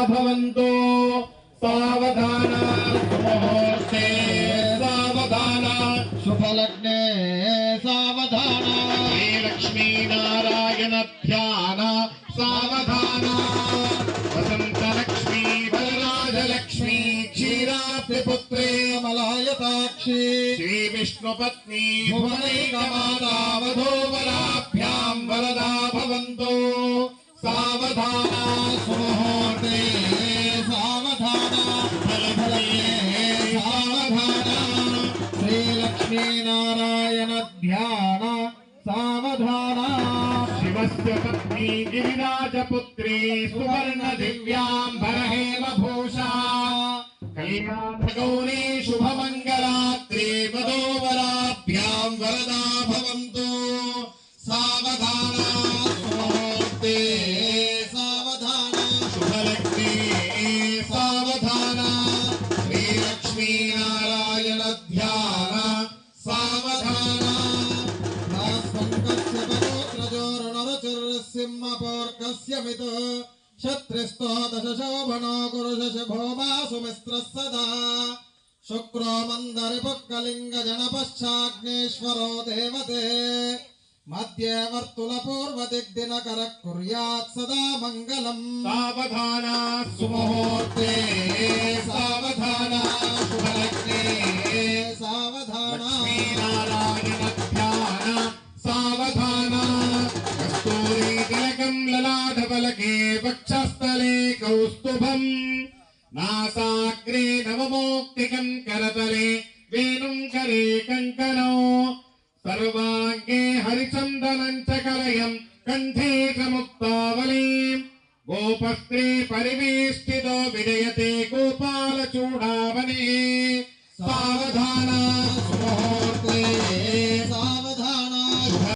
भवन्तु सावधान मुहूर्ते सावधान शुभलग्ने सावधान श्रीलक्ष्मी नारायण ध्यान सावधान वसंतलक्ष्मी वरराजलक्ष्मी क्षीराब्धिपुत्री मलायताक्षी श्री विष्णुपत्नी भुवनैकमाता वधूवराभ्यां वरदा भवन्तु सावधान सुमुहूर्ते सावधान फलफलये सावधान श्रीलक्ष्मी नारायण ध्यान सावधान शिवस्य पत्नी गिरिराजपुत्री सुवर्ण दिव्यांबर हेमभूषा कल्याणगौरी शुभमंगलात्रे वधूवराभ्यां वरदा भवन्तु सावधान सुमुहूर्ते सावधान शुभलग्ने सावधान श्रीलक्ष्मी नारायण ध्यान सावधान सिंहपोर्कस्य मित क्षत्रिस्तो दशशोभनो गुरुशशभोमा सुमित्रः सदा शुक्रो मन्दरिपुक्कलिङ्गजनपश्चाग्नेश्वरो देवते मध्ये वर्तुलपूर्वदिग्दिनकरः कुर्यात् सदा मङ्गलम् सावधान सुमुहूर्ते सावधान शुभलग्ने सावधान नारायण ध्यान सावधान कस्तूरी तिलकं ललाटफलके वक्षस्थले कौस्तुभम् नासाग्रे नवमौक्तिकं करतले वेणुं करे कङ्कणो सर्वाङ्गे हरिचन्दनं च कलयं कण्ठे च मुक्तावलीं गोपस्त्रे परिवेष्टितो विजयते गोपालचूडावने सावधान सुमुहूर्ते